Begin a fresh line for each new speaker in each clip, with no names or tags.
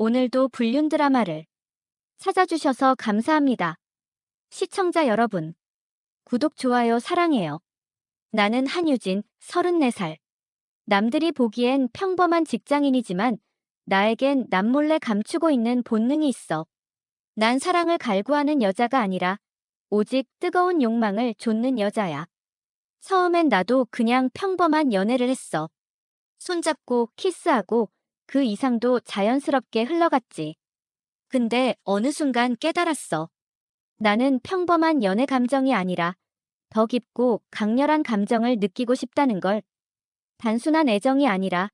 오늘도 불륜 드라마를 찾아주셔서 감사합니다. 시청자 여러분, 구독, 좋아요 사랑해요. 나는 한유진, 34살. 남들이 보기엔 평범한 직장인이지만 나에겐 남몰래 감추고 있는 본능이 있어. 난 사랑을 갈구하는 여자가 아니라 오직 뜨거운 욕망을 좇는 여자야. 처음엔 나도 그냥 평범한 연애를 했어. 손잡고 키스하고 그 이상도 자연스럽게 흘러갔지. 근데 어느 순간 깨달았어. 나는 평범한 연애 감정이 아니라 더 깊고 강렬한 감정을 느끼고 싶다는 걸. 단순한 애정이 아니라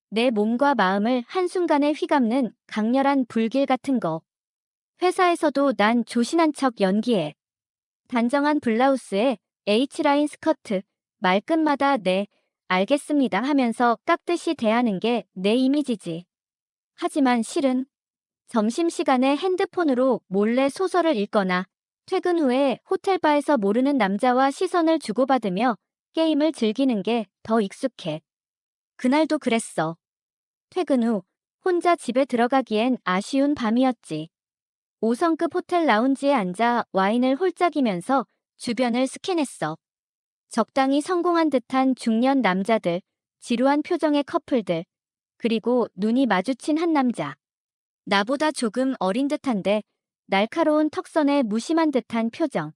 내 몸과 마음을 한순간에 휘감는 강렬한 불길 같은 거. 회사에서도 난 조신한 척 연기해. 단정한 블라우스에 H라인 스커트, 말끝마다 네, 알겠습니다 하면서 깍듯이 대하는 게 내 이미지지. 하지만 실은 점심시간에 핸드폰으로 몰래 소설을 읽거나 퇴근 후에 호텔바에서 모르는 남자와 시선을 주고받으며 게임을 즐기는 게 더 익숙해. 그날도 그랬어. 퇴근 후 혼자 집에 들어가기엔 아쉬운 밤이었지. 5성급 호텔 라운지에 앉아 와인을 홀짝이면서 주변을 스캔했어. 적당히 성공한 듯한 중년 남자들, 지루한 표정의 커플들, 그리고 눈이 마주친 한 남자. 나보다 조금 어린 듯한데 날카로운 턱선에 무심한 듯한 표정.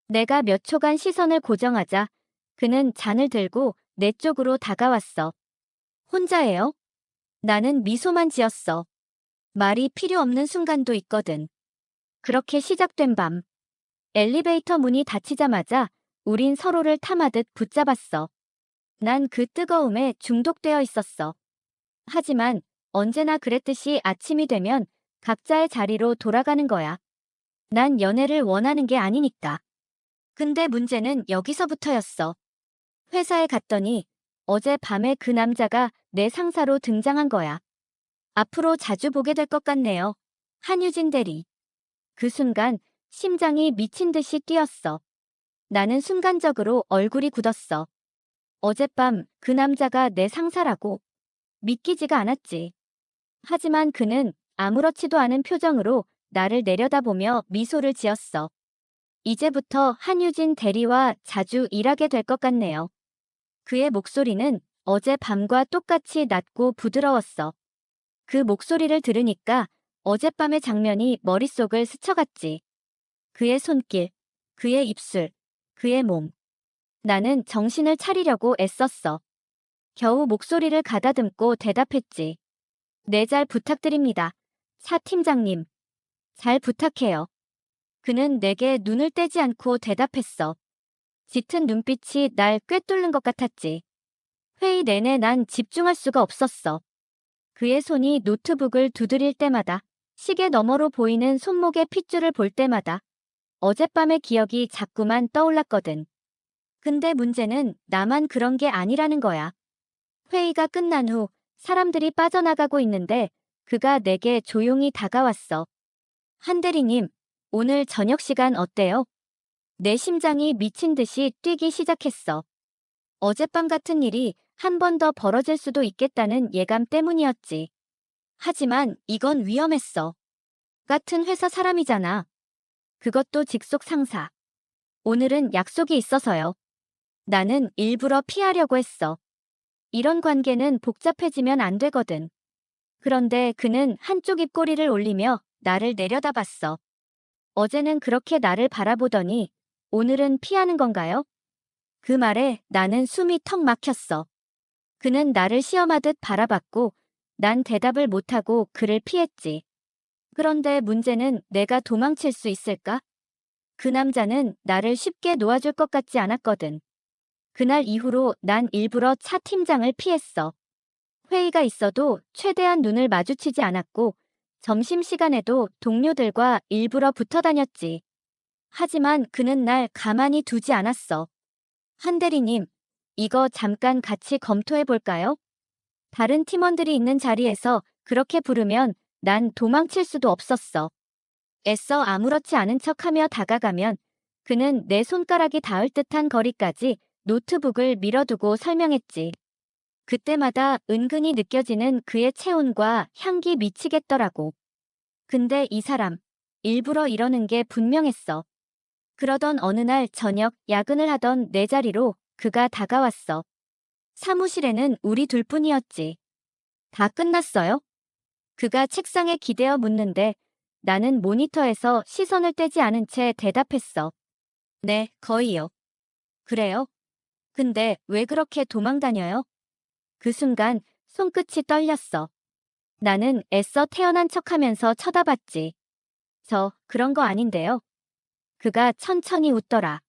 내가 몇 초간 시선을 고정하자 그는 잔을 들고 내 쪽으로 다가왔어. 혼자예요? 나는 미소만 지었어. 말이 필요 없는 순간도 있거든. 그렇게 시작된 밤. 엘리베이터 문이 닫히자마자 우린 서로를 탐하듯 붙잡았어. 난 그 뜨거움에 중독되어 있었어. 하지만 언제나 그랬듯이 아침이 되면 각자의 자리로 돌아가는 거야. 난 연애를 원하는 게 아니니까. 근데 문제는 여기서부터였어. 회사에 갔더니 어젯밤에 그 남자가 내 상사로 등장한 거야. 앞으로 자주 보게 될 것 같네요. 한유진 대리. 그 순간 심장이 미친 듯이 뛰었어. 나는 순간적으로 얼굴이 굳었어. 어젯밤 그 남자가 내 상사라고 믿기지가 않았지. 하지만 그는 아무렇지도 않은 표정으로 나를 내려다보며 미소를 지었어. 이제부터 한유진 대리와 자주 일하게 될 것 같네요. 그의 목소리는 어젯밤과 똑같이 낮고 부드러웠어. 그 목소리를 들으니까 어젯밤의 장면이 머릿속을 스쳐갔지. 그의 손길, 그의 입술, 그의 몸. 나는 정신을 차리려고 애썼어. 겨우 목소리를 가다듬고 대답했지. 네, 잘 부탁드립니다. 차 팀장님. 잘 부탁해요. 그는 내게 눈을 떼지 않고 대답했어. 짙은 눈빛이 날 꿰뚫는 것 같았지. 회의 내내 난 집중할 수가 없었어. 그의 손이 노트북을 두드릴 때마다, 시계 너머로 보이는 손목의 핏줄을 볼 때마다 어젯밤의 기억이 자꾸만 떠올랐거든. 근데 문제는 나만 그런 게 아니라는 거야. 회의가 끝난 후 사람들이 빠져나가고 있는데 그가 내게 조용히 다가왔어. 한 대리님, 오늘 저녁 시간 어때요? 내 심장이 미친 듯이 뛰기 시작했어. 어젯밤 같은 일이 한 번 더 벌어질 수도 있겠다는 예감 때문이었지. 하지만 이건 위험했어. 같은 회사 사람이잖아. 그것도 직속 상사. 오늘은 약속이 있어서요. 나는 일부러 피하려고 했어. 이런 관계는 복잡해지면 안 되거든. 그런데 그는 한쪽 입꼬리를 올리며 나를 내려다봤어. 어제는 그렇게 나를 바라보더니 오늘은 피하는 건가요? 그 말에 나는 숨이 턱 막혔어. 그는 나를 시험하듯 바라봤고 난 대답을 못하고 그를 피했지. 그런데 문제는 내가 도망칠 수 있을까? 그 남자는 나를 쉽게 놓아줄 것 같지 않았거든. 그날 이후로 난 일부러 차 팀장을 피했어. 회의가 있어도 최대한 눈을 마주치지 않았고 점심시간에도 동료들과 일부러 붙어 다녔지. 하지만 그는 날 가만히 두지 않았어. 한 대리님, 이거 잠깐 같이 검토해 볼까요? 다른 팀원들이 있는 자리에서 그렇게 부르면 난 도망칠 수도 없었어. 애써 아무렇지 않은 척하며 다가가면 그는 내 손가락이 닿을 듯한 거리까지 노트북을 밀어두고 설명했지. 그때마다 은근히 느껴지는 그의 체온과 향기 미치겠더라고. 근데 이 사람, 일부러 이러는 게 분명했어. 그러던 어느 날 저녁 야근을 하던 내 자리로 그가 다가왔어. 사무실에는 우리 둘뿐이었지. 다 끝났어요? 그가 책상에 기대어 묻는데 나는 모니터에서 시선을 떼지 않은 채 대답했어. 네, 거의요. 그래요? 근데 왜 그렇게 도망다녀요? 그 순간 손끝이 떨렸어. 나는 애써 태어난 척하면서 쳐다봤지. 저 그런 거 아닌데요. 그가 천천히 웃더라.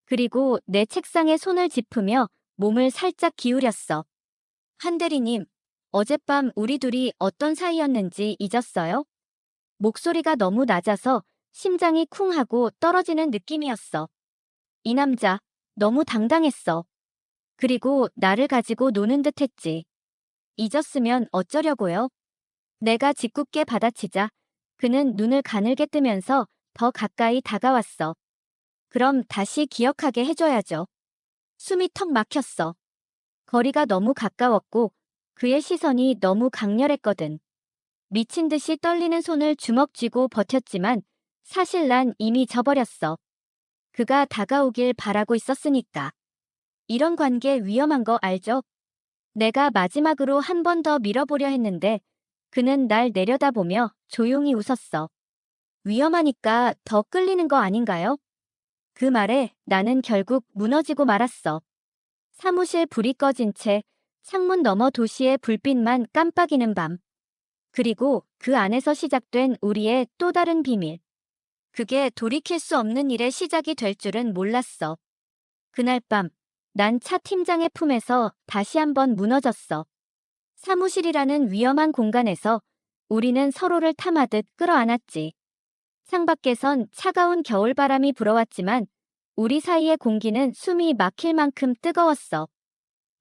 그리고 내 책상에 손을 짚으며 몸을 살짝 기울였어. 한 대리님, 어젯밤 우리 둘이 어떤 사이였는지 잊었어요? 목소리가 너무 낮아서 심장이 쿵 하고 떨어지는 느낌이었어. 이 남자, 너무 당당했어. 그리고 나를 가지고 노는 듯 했지. 잊었으면 어쩌려고요? 내가 짓궂게 받아치자 그는 눈을 가늘게 뜨면서 더 가까이 다가왔어. 그럼 다시 기억하게 해줘야죠. 숨이 턱 막혔어. 거리가 너무 가까웠고 그의 시선이 너무 강렬했거든. 미친 듯이 떨리는 손을 주먹 쥐고 버텼지만 사실 난 이미 져버렸어. 그가 다가오길 바라고 있었으니까. 이런 관계 위험한 거 알죠? 내가 마지막으로 한 번 더 밀어보려 했는데 그는 날 내려다보며 조용히 웃었어. 위험하니까 더 끌리는 거 아닌가요? 그 말에 나는 결국 무너지고 말았어. 사무실 불이 꺼진 채 창문 너머 도시의 불빛만 깜빡이는 밤. 그리고 그 안에서 시작된 우리의 또 다른 비밀. 그게 돌이킬 수 없는 일의 시작이 될 줄은 몰랐어. 그날 밤, 난 차 팀장의 품에서 다시 한번 무너졌어. 사무실이라는 위험한 공간에서 우리는 서로를 탐하듯 끌어안았지. 창밖에선 차가운 겨울바람이 불어왔지만 우리 사이의 공기는 숨이 막힐 만큼 뜨거웠어.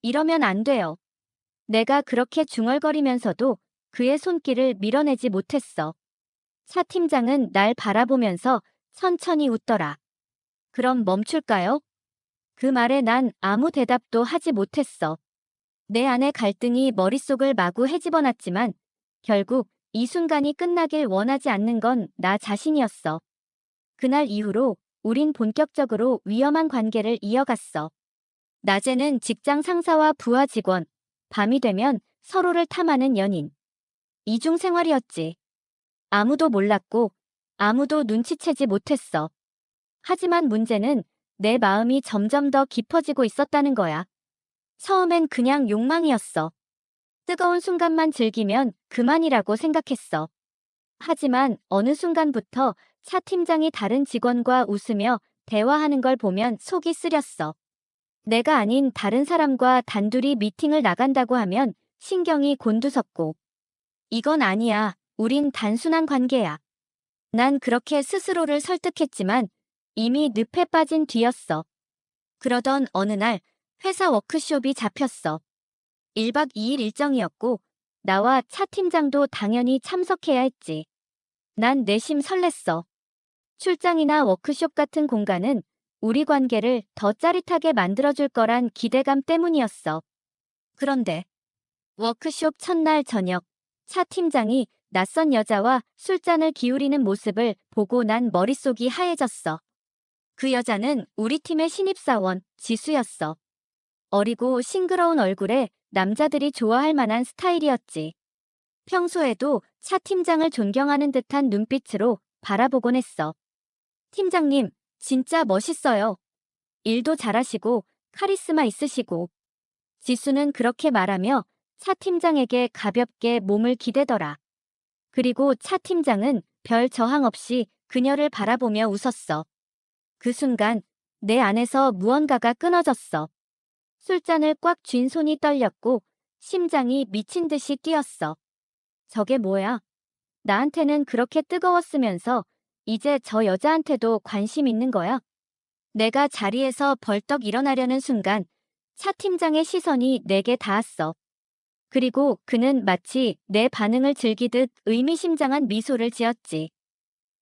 이러면 안 돼요. 내가 그렇게 중얼거리면서도 그의 손길을 밀어내지 못했어. 차 팀장은 날 바라보면서 천천히 웃더라. 그럼 멈출까요? 그 말에 난 아무 대답도 하지 못했어. 내 안의 갈등이 머릿속을 마구 헤집어놨지만 결국 이 순간이 끝나길 원하지 않는 건 나 자신이었어. 그날 이후로 우린 본격적으로 위험한 관계를 이어갔어. 낮에는 직장 상사와 부하 직원, 밤이 되면 서로를 탐하는 연인. 이중 생활이었지. 아무도 몰랐고 아무도 눈치채지 못했어. 하지만 문제는 내 마음이 점점 더 깊어지고 있었다는 거야. 처음엔 그냥 욕망이었어. 뜨거운 순간만 즐기면 그만이라고 생각했어. 하지만 어느 순간부터 차 팀장이 다른 직원과 웃으며 대화하는 걸 보면 속이 쓰렸어. 내가 아닌 다른 사람과 단둘이 미팅을 나간다고 하면 신경이 곤두섰고. 이건 아니야. 우린 단순한 관계야. 난 그렇게 스스로를 설득했지만 이미 늪에 빠진 뒤였어. 그러던 어느 날 회사 워크숍이 잡혔어. 1박 2일 일정이었고 나와 차 팀장도 당연히 참석해야 했지. 난 내심 설렜어. 출장이나 워크숍 같은 공간은 우리 관계를 더 짜릿하게 만들어줄 거란 기대감 때문이었어. 그런데 워크숍 첫날 저녁, 차 팀장이 낯선 여자와 술잔을 기울이는 모습을 보고 난 머릿속이 하얘졌어. 그 여자는 우리 팀의 신입사원, 지수였어. 어리고 싱그러운 얼굴에 남자들이 좋아할 만한 스타일이었지. 평소에도 차 팀장을 존경하는 듯한 눈빛으로 바라보곤 했어. 팀장님, 진짜 멋있어요. 일도 잘하시고 카리스마 있으시고. 지수는 그렇게 말하며 차 팀장에게 가볍게 몸을 기대더라. 그리고 차 팀장은 별 저항 없이 그녀를 바라보며 웃었어. 그 순간 내 안에서 무언가가 끊어졌어. 술잔을 꽉 쥔 손이 떨렸고 심장이 미친 듯이 뛰었어. 저게 뭐야? 나한테는 그렇게 뜨거웠으면서 이제 저 여자한테도 관심 있는 거야? 내가 자리에서 벌떡 일어나려는 순간 차 팀장의 시선이 내게 닿았어. 그리고 그는 마치 내 반응을 즐기듯 의미심장한 미소를 지었지.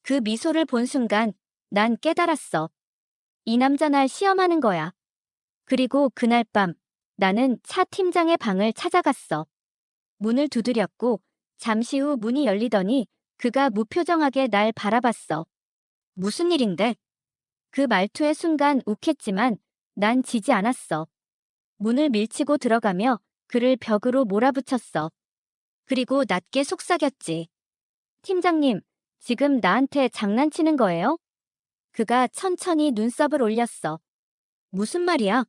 그 미소를 본 순간 난 깨달았어. 이 남자 날 시험하는 거야. 그리고 그날 밤 나는 차 팀장의 방을 찾아갔어. 문을 두드렸고 잠시 후 문이 열리더니 그가 무표정하게 날 바라봤어. 무슨 일인데? 그 말투에 순간 욱했지만 난 지지 않았어. 문을 밀치고 들어가며 그를 벽으로 몰아붙였어. 그리고 낮게 속삭였지. 팀장님, 지금 나한테 장난치는 거예요? 그가 천천히 눈썹을 올렸어. 무슨 말이야?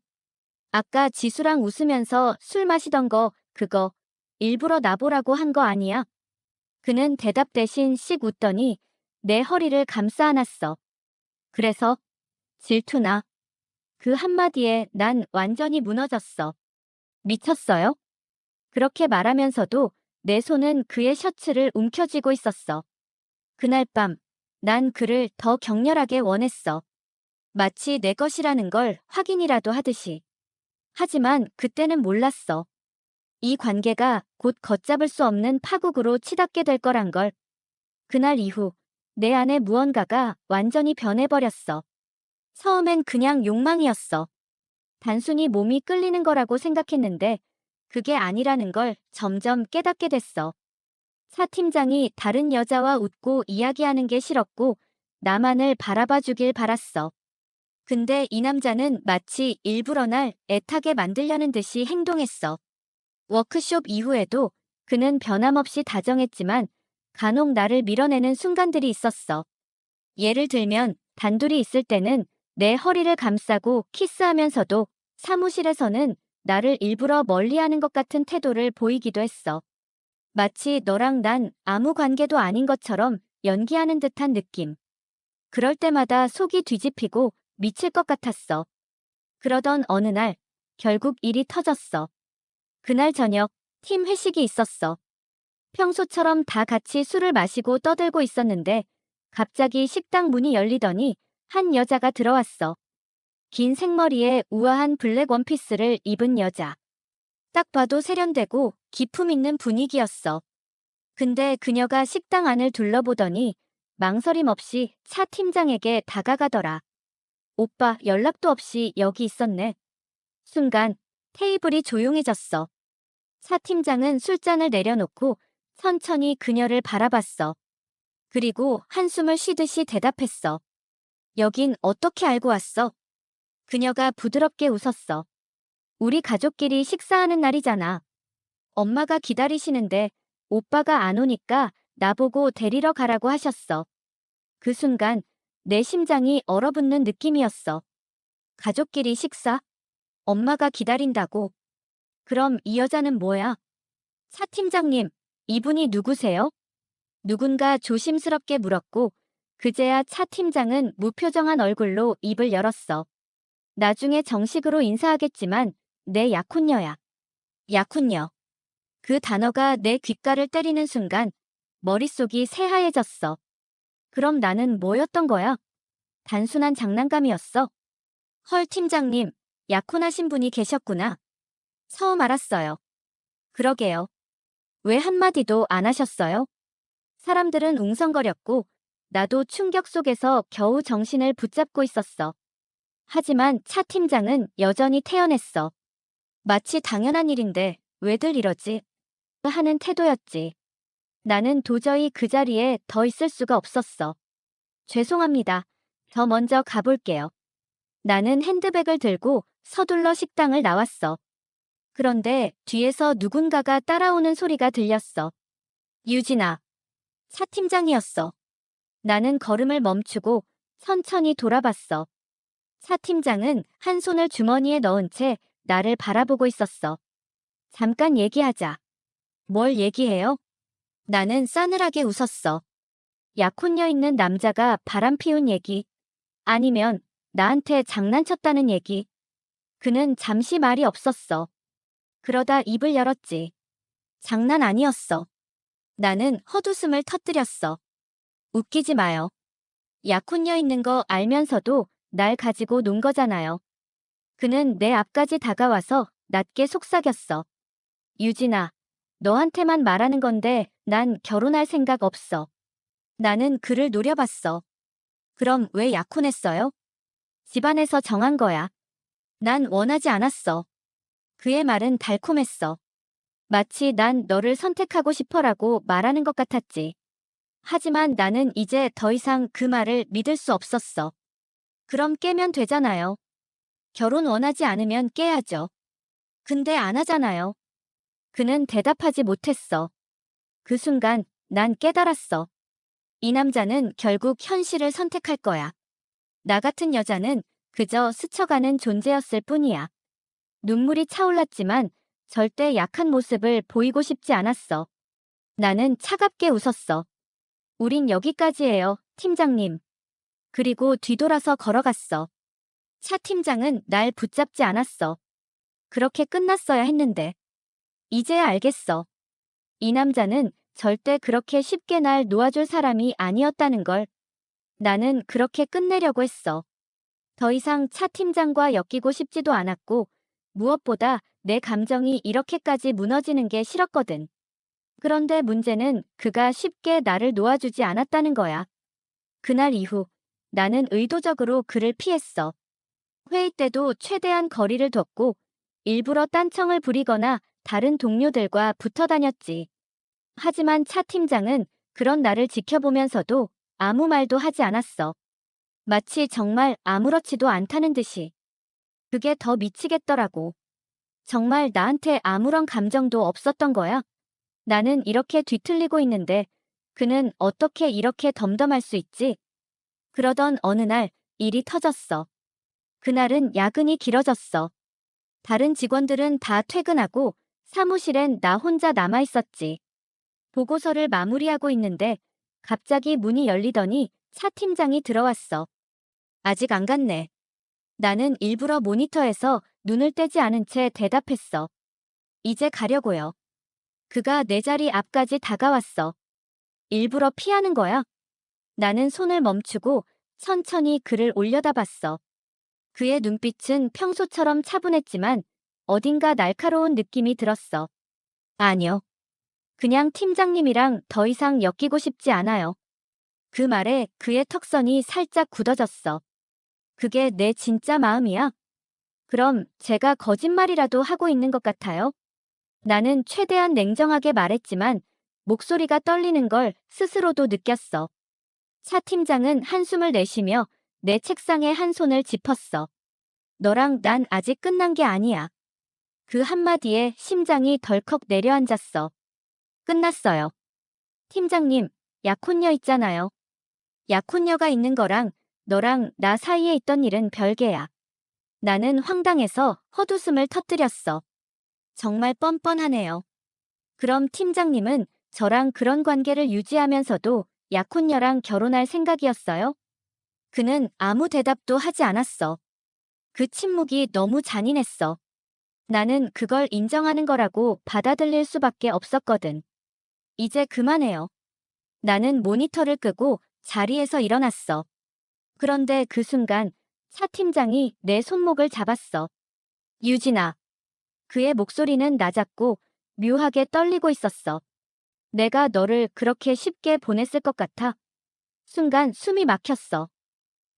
아까 지수랑 웃으면서 술 마시던 거, 그거 일부러 나보라고 한 거 아니야? 그는 대답 대신 씩 웃더니 내 허리를 감싸 안았어. 그래서 질투나. 그 한마디에 난 완전히 무너졌어. 미쳤어요? 그렇게 말하면서도 내 손은 그의 셔츠를 움켜쥐고 있었어. 그날 밤, 난 그를 더 격렬하게 원했어. 마치 내 것이라는 걸 확인이라도 하듯이. 하지만 그때는 몰랐어. 이 관계가 곧 걷잡을 수 없는 파국으로 치닫게 될 거란 걸. 그날 이후 내 안에 무언가가 완전히 변해버렸어. 처음엔 그냥 욕망이었어. 단순히 몸이 끌리는 거라고 생각했는데 그게 아니라는 걸 점점 깨닫게 됐어. 차 팀장이 다른 여자와 웃고 이야기하는 게 싫었고 나만을 바라봐 주길 바랐어. 근데 이 남자는 마치 일부러 날 애타게 만들려는 듯이 행동했어. 워크숍 이후에도 그는 변함없이 다정했지만 간혹 나를 밀어내는 순간들이 있었어. 예를 들면 단둘이 있을 때는 내 허리를 감싸고 키스하면서도 사무실에서는 나를 일부러 멀리하는 것 같은 태도를 보이기도 했어. 마치 너랑 난 아무 관계도 아닌 것처럼 연기하는 듯한 느낌. 그럴 때마다 속이 뒤집히고 미칠 것 같았어. 그러던 어느 날 결국 일이 터졌어. 그날 저녁 팀 회식이 있었어. 평소처럼 다 같이 술을 마시고 떠들고 있었는데 갑자기 식당 문이 열리더니 한 여자가 들어왔어. 긴 생머리에 우아한 블랙 원피스를 입은 여자. 딱 봐도 세련되고 기품 있는 분위기였어. 근데 그녀가 식당 안을 둘러보더니 망설임 없이 차 팀장에게 다가가더라. 오빠 연락도 없이 여기 있었네. 순간 테이블이 조용해졌어. 차 팀장은 술잔을 내려놓고 천천히 그녀를 바라봤어. 그리고 한숨을 쉬듯이 대답했어. 여긴 어떻게 알고 왔어? 그녀가 부드럽게 웃었어. 우리 가족끼리 식사하는 날이잖아. 엄마가 기다리시는데 오빠가 안 오니까 나보고 데리러 가라고 하셨어. 그 순간 내 심장이 얼어붙는 느낌이었어. 가족끼리 식사? 엄마가 기다린다고. 그럼 이 여자는 뭐야? 차 팀장님, 이분이 누구세요? 누군가 조심스럽게 물었고 그제야 차 팀장은 무표정한 얼굴로 입을 열었어. 나중에 정식으로 인사하겠지만 내 약혼녀야. 약혼녀. 그 단어가 내 귓가를 때리는 순간 머릿속이 새하얘졌어. 그럼 나는 뭐였던 거야? 단순한 장난감이었어? 헐 팀장님, 약혼하신 분이 계셨구나. 처음 알았어요. 그러게요. 왜 한마디도 안 하셨어요? 사람들은 웅성거렸고 나도 충격 속에서 겨우 정신을 붙잡고 있었어. 하지만 차 팀장은 여전히 태연했어. 마치 당연한 일인데 왜들 이러지? 하는 태도였지. 나는 도저히 그 자리에 더 있을 수가 없었어. 죄송합니다. 저 먼저 가볼게요. 나는 핸드백을 들고 서둘러 식당을 나왔어. 그런데 뒤에서 누군가가 따라오는 소리가 들렸어. 유진아. 차 팀장이었어. 나는 걸음을 멈추고 천천히 돌아봤어. 차 팀장은 한 손을 주머니에 넣은 채 나를 바라보고 있었어. 잠깐 얘기하자. 뭘 얘기해요? 나는 싸늘하게 웃었어. 약혼녀 있는 남자가 바람 피운 얘기. 아니면 나한테 장난쳤다는 얘기. 그는 잠시 말이 없었어. 그러다 입을 열었지. 장난 아니었어. 나는 헛웃음을 터뜨렸어. 웃기지 마요. 약혼녀 있는 거 알면서도 날 가지고 논 거잖아요. 그는 내 앞까지 다가와서 낮게 속삭였어. 유진아, 너한테만 말하는 건데 난 결혼할 생각 없어. 나는 그를 노려봤어. 그럼 왜 약혼했어요? 집안에서 정한 거야. 난 원하지 않았어. 그의 말은 달콤했어. 마치 난 너를 선택하고 싶어라고 말하는 것 같았지. 하지만 나는 이제 더 이상 그 말을 믿을 수 없었어. 그럼 깨면 되잖아요. 결혼 원하지 않으면 깨야죠. 근데 안 하잖아요. 그는 대답하지 못했어. 그 순간 난 깨달았어. 이 남자는 결국 현실을 선택할 거야. 나 같은 여자는 그저 스쳐가는 존재였을 뿐이야. 눈물이 차올랐지만 절대 약한 모습을 보이고 싶지 않았어. 나는 차갑게 웃었어. 우린 여기까지예요, 팀장님. 그리고 뒤돌아서 걸어갔어. 차 팀장은 날 붙잡지 않았어. 그렇게 끝났어야 했는데. 이제야 알겠어. 이 남자는 절대 그렇게 쉽게 날 놓아줄 사람이 아니었다는 걸. 나는 그렇게 끝내려고 했어. 더 이상 차 팀장과 엮이고 싶지도 않았고, 무엇보다 내 감정이 이렇게까지 무너지는 게 싫었거든. 그런데 문제는 그가 쉽게 나를 놓아주지 않았다는 거야. 그날 이후 나는 의도적으로 그를 피했어. 회의 때도 최대한 거리를 뒀고 일부러 딴청을 부리거나 다른 동료들과 붙어 다녔지. 하지만 차 팀장은 그런 나를 지켜보면서도 아무 말도 하지 않았어. 마치 정말 아무렇지도 않다는 듯이. 그게 더 미치겠더라고. 정말 나한테 아무런 감정도 없었던 거야. 나는 이렇게 뒤틀리고 있는데 그는 어떻게 이렇게 덤덤할 수 있지? 그러던 어느 날 일이 터졌어. 그날은 야근이 길어졌어. 다른 직원들은 다 퇴근하고 사무실엔 나 혼자 남아 있었지. 보고서를 마무리하고 있는데 갑자기 문이 열리더니 차 팀장이 들어왔어. 아직 안 갔네. 나는 일부러 모니터에서 눈을 떼지 않은 채 대답했어. 이제 가려고요. 그가 내 자리 앞까지 다가왔어. 일부러 피하는 거야? 나는 손을 멈추고 천천히 그를 올려다봤어. 그의 눈빛은 평소처럼 차분했지만 어딘가 날카로운 느낌이 들었어. 아니요. 그냥 팀장님이랑 더 이상 엮이고 싶지 않아요. 그 말에 그의 턱선이 살짝 굳어졌어. 그게 내 진짜 마음이야? 그럼 제가 거짓말이라도 하고 있는 것 같아요? 나는 최대한 냉정하게 말했지만 목소리가 떨리는 걸 스스로도 느꼈어. 차 팀장은 한숨을 내쉬며 내 책상에 한 손을 짚었어. 너랑 난 아직 끝난 게 아니야. 그 한마디에 심장이 덜컥 내려앉았어. 끝났어요. 팀장님, 약혼녀 있잖아요. 약혼녀가 있는 거랑 너랑 나 사이에 있던 일은 별개야. 나는 황당해서 헛웃음을 터뜨렸어. 정말 뻔뻔하네요. 그럼 팀장님은 저랑 그런 관계를 유지하면서도 약혼녀랑 결혼할 생각이었어요? 그는 아무 대답도 하지 않았어. 그 침묵이 너무 잔인했어. 나는 그걸 인정하는 거라고 받아들일 수밖에 없었거든. 이제 그만해요. 나는 모니터를 끄고 자리에서 일어났어. 그런데 그 순간 차 팀장이 내 손목을 잡았어. 유진아. 그의 목소리는 낮았고 묘하게 떨리고 있었어. 내가 너를 그렇게 쉽게 보냈을 것 같아. 순간 숨이 막혔어.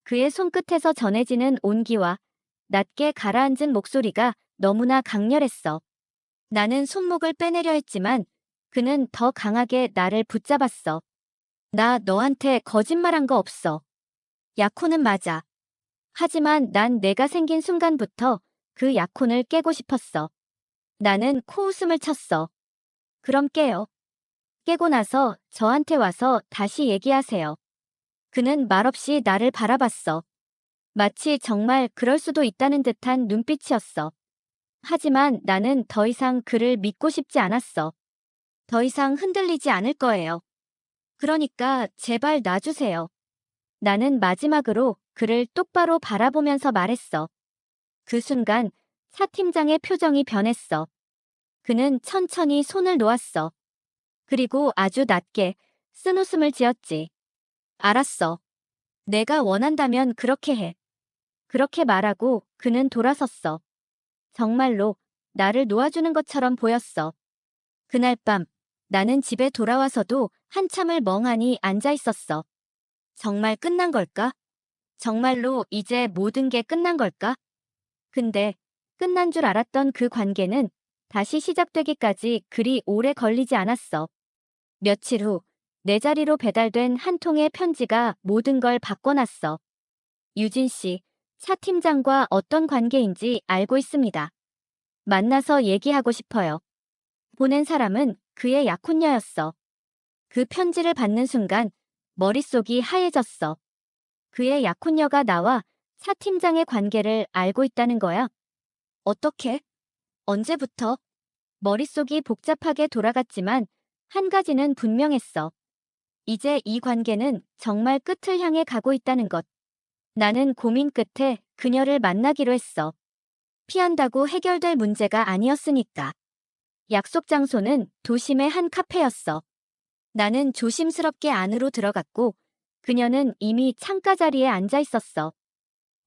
그의 손끝에서 전해지는 온기와 낮게 가라앉은 목소리가 너무나 강렬했어. 나는 손목을 빼내려 했지만 그는 더 강하게 나를 붙잡았어. 나 너한테 거짓말한 거 없어. 약혼은 맞아. 하지만 난 내가 생긴 순간부터 그 약혼을 깨고 싶었어. 나는 코웃음을 쳤어. 그럼 깨요. 깨고 나서 저한테 와서 다시 얘기하세요. 그는 말없이 나를 바라봤어. 마치 정말 그럴 수도 있다는 듯한 눈빛이었어. 하지만 나는 더 이상 그를 믿고 싶지 않았어. 더 이상 흔들리지 않을 거예요. 그러니까 제발 놔주세요. 나는 마지막으로 그를 똑바로 바라보면서 말했어. 그 순간 차 팀장의 표정이 변했어. 그는 천천히 손을 놓았어. 그리고 아주 낮게 쓴웃음을 지었지. 알았어. 내가 원한다면 그렇게 해. 그렇게 말하고 그는 돌아섰어. 정말로 나를 놓아주는 것처럼 보였어. 그날 밤 나는 집에 돌아와서도 한참을 멍하니 앉아 있었어. 정말 끝난 걸까? 정말로 이제 모든 게 끝난 걸까? 근데 끝난 줄 알았던 그 관계는 다시 시작되기까지 그리 오래 걸리지 않았어. 며칠 후, 내 자리로 배달된 한 통의 편지가 모든 걸 바꿔놨어. 유진 씨, 차 팀장과 어떤 관계인지 알고 있습니다. 만나서 얘기하고 싶어요. 보낸 사람은 그의 약혼녀였어. 그 편지를 받는 순간 머릿속이 하얘졌어. 그의 약혼녀가 나와 차 팀장의 관계를 알고 있다는 거야. 어떻게? 언제부터? 머릿속이 복잡하게 돌아갔지만 한 가지는 분명했어. 이제 이 관계는 정말 끝을 향해 가고 있다는 것. 나는 고민 끝에 그녀를 만나기로 했어. 피한다고 해결될 문제가 아니었으니까. 약속 장소는 도심의 한 카페였어. 나는 조심스럽게 안으로 들어갔고 그녀는 이미 창가 자리에 앉아 있었어.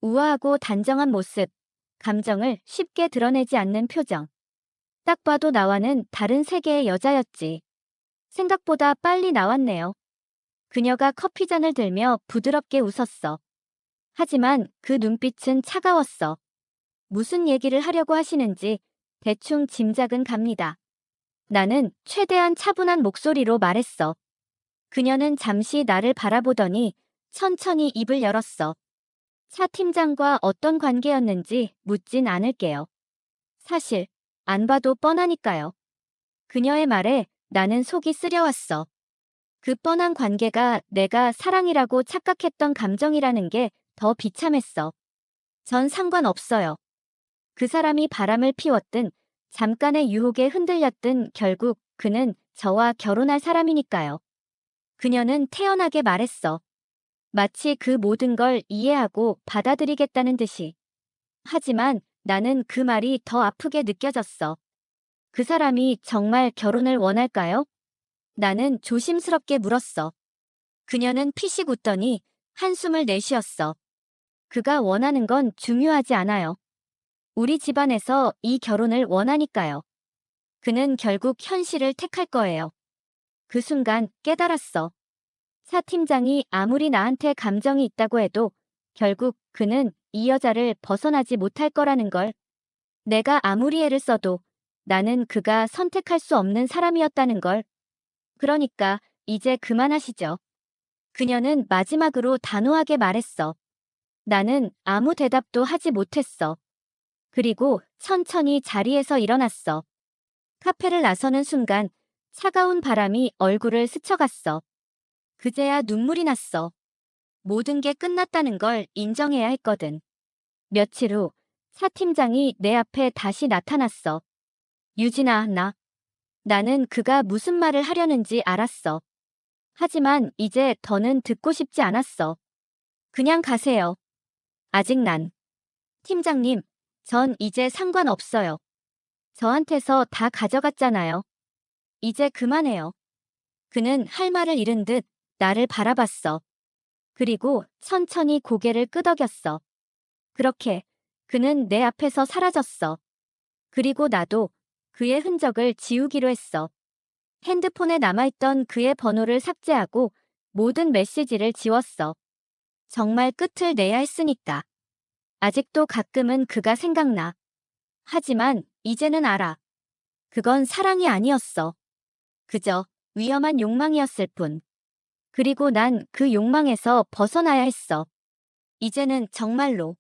우아하고 단정한 모습, 감정을 쉽게 드러내지 않는 표정. 딱 봐도 나와는 다른 세계의 여자였지. 생각보다 빨리 나왔네요. 그녀가 커피잔을 들며 부드럽게 웃었어. 하지만 그 눈빛은 차가웠어. 무슨 얘기를 하려고 하시는지 대충 짐작은 갑니다. 나는 최대한 차분한 목소리로 말했어. 그녀는 잠시 나를 바라보더니 천천히 입을 열었어. 차 팀장과 어떤 관계였는지 묻진 않을게요. 사실, 안 봐도 뻔하니까요. 그녀의 말에 나는 속이 쓰려왔어. 그 뻔한 관계가 내가 사랑이라고 착각했던 감정이라는 게 더 비참했어. 전 상관없어요. 그 사람이 바람을 피웠든 잠깐의 유혹에 흔들렸든 결국 그는 저와 결혼할 사람이니까요. 그녀는 태연하게 말했어. 마치 그 모든 걸 이해하고 받아들이겠다는 듯이. 하지만 나는 그 말이 더 아프게 느껴졌어. 그 사람이 정말 결혼을 원할까요? 나는 조심스럽게 물었어. 그녀는 피식 웃더니 한숨을 내쉬었어. 그가 원하는 건 중요하지 않아요. 우리 집안에서 이 결혼을 원하니까요. 그는 결국 현실을 택할 거예요. 그 순간 깨달았어. 사 팀장이 아무리 나한테 감정이 있다고 해도 결국 그는 이 여자를 벗어나지 못할 거라는 걸. 내가 아무리 애를 써도 나는 그가 선택할 수 없는 사람이었다는 걸. 그러니까 이제 그만하시죠. 그녀는 마지막으로 단호하게 말했어. 나는 아무 대답도 하지 못했어. 그리고 천천히 자리에서 일어났어. 카페를 나서는 순간 차가운 바람이 얼굴을 스쳐갔어. 그제야 눈물이 났어. 모든 게 끝났다는 걸 인정해야 했거든. 며칠 후, 차 팀장이 내 앞에 다시 나타났어. 유진아, 나는 그가 무슨 말을 하려는지 알았어. 하지만 이제 더는 듣고 싶지 않았어. 그냥 가세요. 아직 팀장님, 전 이제 상관없어요. 저한테서 다 가져갔잖아요. 이제 그만해요. 그는 할 말을 잃은 듯 나를 바라봤어. 그리고 천천히 고개를 끄덕였어. 그렇게 그는 내 앞에서 사라졌어. 그리고 나도 그의 흔적을 지우기로 했어. 핸드폰에 남아있던 그의 번호를 삭제하고 모든 메시지를 지웠어. 정말 끝을 내야 했으니까. 아직도 가끔은 그가 생각나. 하지만 이제는 알아. 그건 사랑이 아니었어. 그저 위험한 욕망이었을 뿐. 그리고 난 그 욕망에서 벗어나야 했어. 이제는 정말로.